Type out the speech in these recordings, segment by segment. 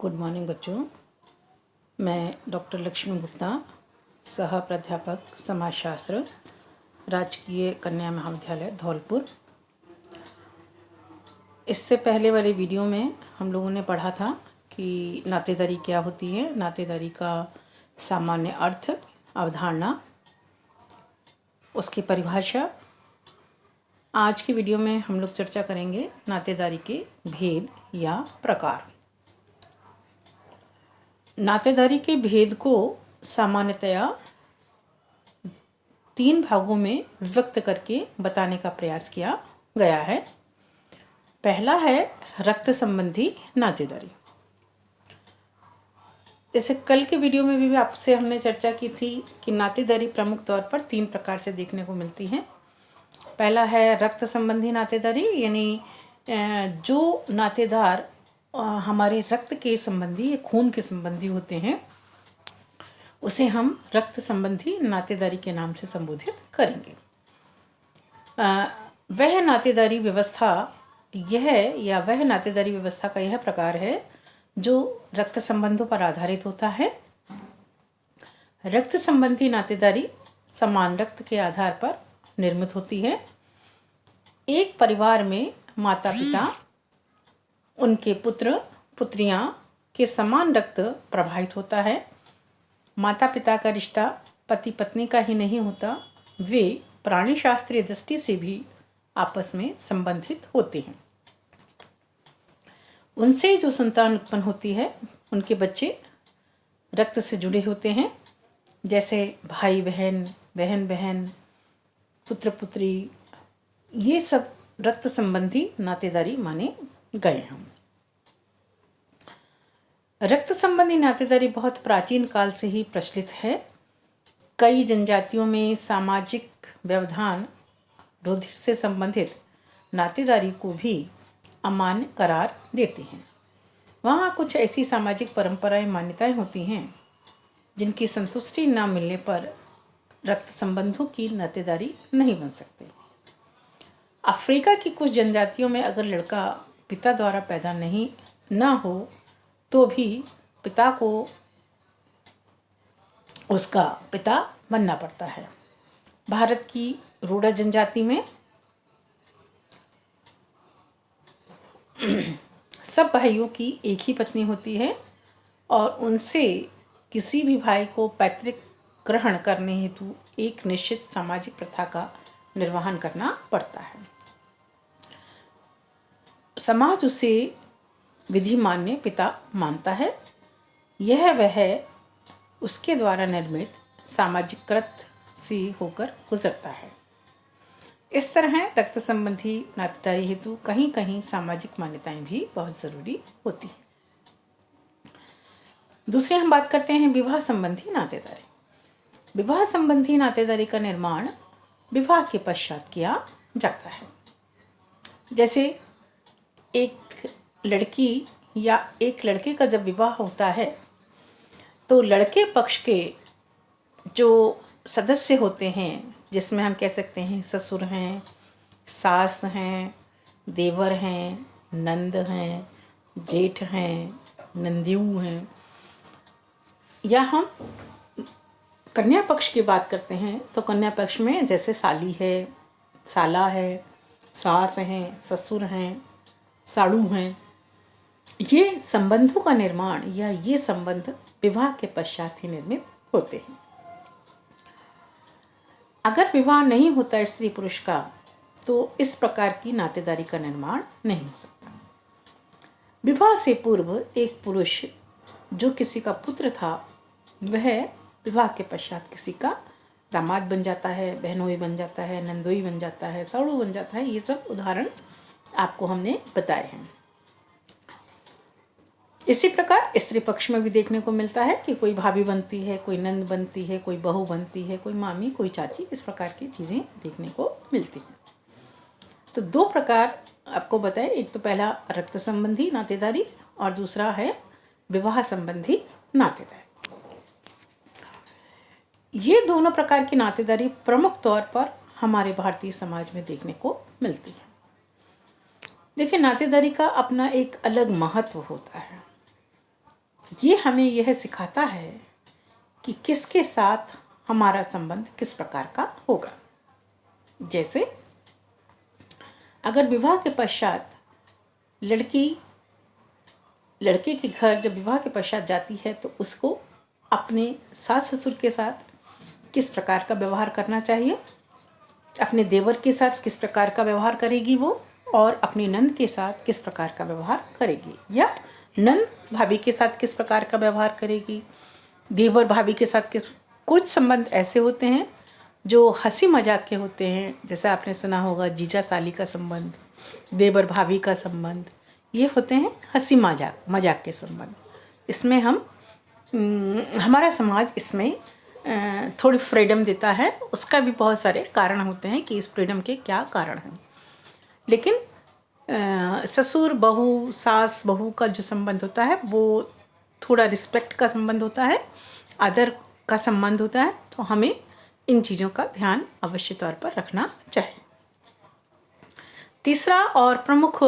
Good morning बच्चों। मैं doctor Lakshmi Gupta, सह प्राध्यापक समाजशास्त्र, राजकीय कन्या महाविद्यालय धौलपुर। इससे पहले वाले वीडियो में हम लोगों ने पढ़ा था कि नातेदारी क्या होती है, नातेदारी का सामान्य अर्थ, अवधारणा, उसकी परिभाषा। आज की वीडियो में हम लोग चर्चा करेंगे नातेदारी के भेद या प्रकार। नातेदारी के भेद को सामान्यतया 3 भागों में व्यक्त करके बताने का प्रयास किया गया है। पहला है रक्त संबंधी नातेदारी। जैसे कल के वीडियो में भी आपसे हमने चर्चा की थी कि नातेदारी प्रमुख तौर पर 3 प्रकार से देखने को मिलती है। पहला है रक्त संबंधी नातेदारी, यानी जो नातेदार हमारे रक्त के संबंधी या खून के संबंधी होते हैं उसे हम रक्त संबंधी नातेदारी के नाम से संबोधित करेंगे। वह नातेदारी व्यवस्था का यह प्रकार है जो रक्त संबंधों पर आधारित होता है। रक्त संबंधी नातेदारी समान रक्त के आधार पर निर्मित होती है। एक परिवार में माता पिता, उनके पुत्र पुत्रियां के समान रक्त प्रभावित होता है। माता पिता का रिश्ता पति पत्नी का ही नहीं होता, वे प्राणी शास्त्रीय दृष्टि से भी आपस में संबंधित होते हैं। उनसे जो संतान उत्पन्न होती है, उनके बच्चे रक्त से जुड़े होते हैं, जैसे भाई बहन, बहन बहन, पुत्र पुत्री, ये सब रक्त संबंधी नातेदारी माने गए हैं। रक्त संबंधी नातेदारी बहुत प्राचीन काल से ही प्रचलित है। कई जनजातियों में सामाजिक व्यवधान रुधिर से संबंधित नातेदारी को भी अमान्य करार देते हैं। वहाँ कुछ ऐसी सामाजिक परंपराएं, मान्यताएं होती हैं जिनकी संतुष्टि न मिलने पर रक्त संबंधों की नातेदारी नहीं बन सकती। अफ्रीका की कुछ जनजातियों में अगर लड़का पिता द्वारा पैदा ना हो तो भी पिता को उसका पिता बनना पड़ता है। भारत की रूड़ा जनजाति में सब भाइयों की एक ही पत्नी होती है और उनसे किसी भी भाई को पैतृक ग्रहण करने हेतु एक निश्चित सामाजिक प्रथा का निर्वहन करना पड़ता है। समाज उसे विधि मान्य पिता मानता है। यह वह उसके द्वारा निर्मित सामाजिक कृत से होकर गुजरता है। इस तरह रक्त संबंधी नातेदारी हेतु कहीं कहीं सामाजिक मान्यताएं भी बहुत जरूरी होती हैं। दूसरी हम बात करते हैं विवाह संबंधी नातेदारी। विवाह संबंधी नातेदारी का निर्माण विवाह के पश्चात किया जाता है। जैसे एक लड़की या एक लड़के का जब विवाह होता है तो लड़के पक्ष के जो सदस्य होते हैं, जिसमें हम कह सकते हैं ससुर हैं, सास हैं, देवर हैं, नंद हैं, जेठ हैं, नंदियों हैं, या हम कन्या पक्ष की बात करते हैं तो कन्या पक्ष में जैसे साली है, साला है, सास हैं, ससुर हैं, साड़ू हैं। ये संबंधों का निर्माण या ये संबंध विवाह के पश्चात ही निर्मित होते हैं। अगर विवाह नहीं होता स्त्री पुरुष का तो इस प्रकार की नातेदारी का निर्माण नहीं हो सकता। विवाह से पूर्व एक पुरुष जो किसी का पुत्र था, वह विवाह के पश्चात किसी का दामाद बन जाता है, बहनोई बन जाता है, नंदोई बन जाता है, साड़ू बन जाता है। ये सब उदाहरण आपको हमने बताए हैं। इसी प्रकार स्त्री पक्ष में भी देखने को मिलता है कि कोई भाभी बनती है, कोई नंद बनती है, कोई बहू बनती है, कोई मामी, कोई चाची, इस प्रकार की चीज़ें देखने को मिलती हैं। तो 2 प्रकार आपको बताए, एक तो पहला रक्त संबंधी नातेदारी और दूसरा है विवाह संबंधी नातेदारी। ये दोनों प्रकार की नातेदारी प्रमुख तौर पर हमारे भारतीय समाज में देखने को मिलती है। देखिए, नातेदारी का अपना एक अलग महत्व होता है। ये हमें यह सिखाता है कि किसके साथ हमारा संबंध किस प्रकार का होगा। जैसे अगर विवाह के पश्चात लड़के के घर जब विवाह के पश्चात जाती है तो उसको अपने सास ससुर के साथ किस प्रकार का व्यवहार करना चाहिए, अपने देवर के साथ किस प्रकार का व्यवहार करेगी वो, और अपनी नंद के साथ किस प्रकार का व्यवहार करेगी, या नंद भाभी के साथ किस प्रकार का व्यवहार करेगी, देवर भाभी के साथ किस। कुछ संबंध ऐसे होते हैं जो हंसी मजाक के होते हैं, जैसे आपने सुना होगा जीजा साली का संबंध, देवर भाभी का संबंध, ये होते हैं हंसी मजाक के संबंध। इसमें हमारा समाज इसमें थोड़ी फ्रीडम देता है। उसका भी बहुत सारे कारण होते हैं कि इस फ्रीडम के क्या कारण हैं, लेकिन ससुर बहू सास बहू का जो संबंध होता है वो थोड़ा रिस्पेक्ट का संबंध होता है, आदर का संबंध होता है। तो हमें इन चीज़ों का ध्यान अवश्य तौर पर रखना चाहिए। तीसरा और प्रमुख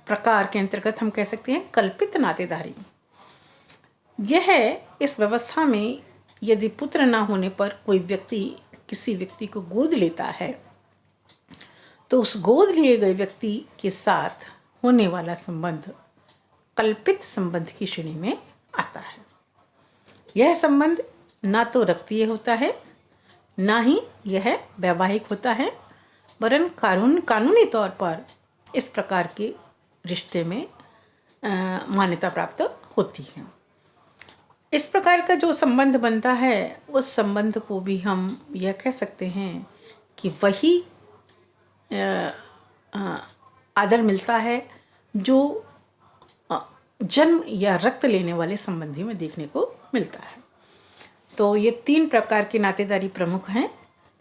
प्रकार के अंतर्गत हम कह सकते हैं कल्पित नातेदारी। यह इस व्यवस्था में यदि पुत्र ना होने पर कोई व्यक्ति किसी व्यक्ति को गोद लेता है तो उस गोद लिए गए व्यक्ति के साथ होने वाला संबंध कल्पित संबंध की श्रेणी में आता है। यह संबंध ना तो रक्तीय होता है, ना ही यह वैवाहिक होता है, वरन कानूनी तौर पर इस प्रकार के रिश्ते में मान्यता प्राप्त होती है। इस प्रकार का जो संबंध बनता है उस संबंध को भी हम यह कह सकते हैं कि वही आदर मिलता है जो जन्म या रक्त लेने वाले संबंधी में देखने को मिलता है। तो ये 3 प्रकार की नातेदारी प्रमुख हैं।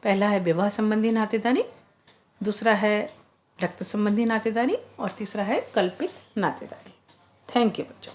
पहला है विवाह संबंधी नातेदारी, दूसरा है रक्त संबंधी नातेदारी, और तीसरा है कल्पित नातेदारी। थैंक यू बच्चों।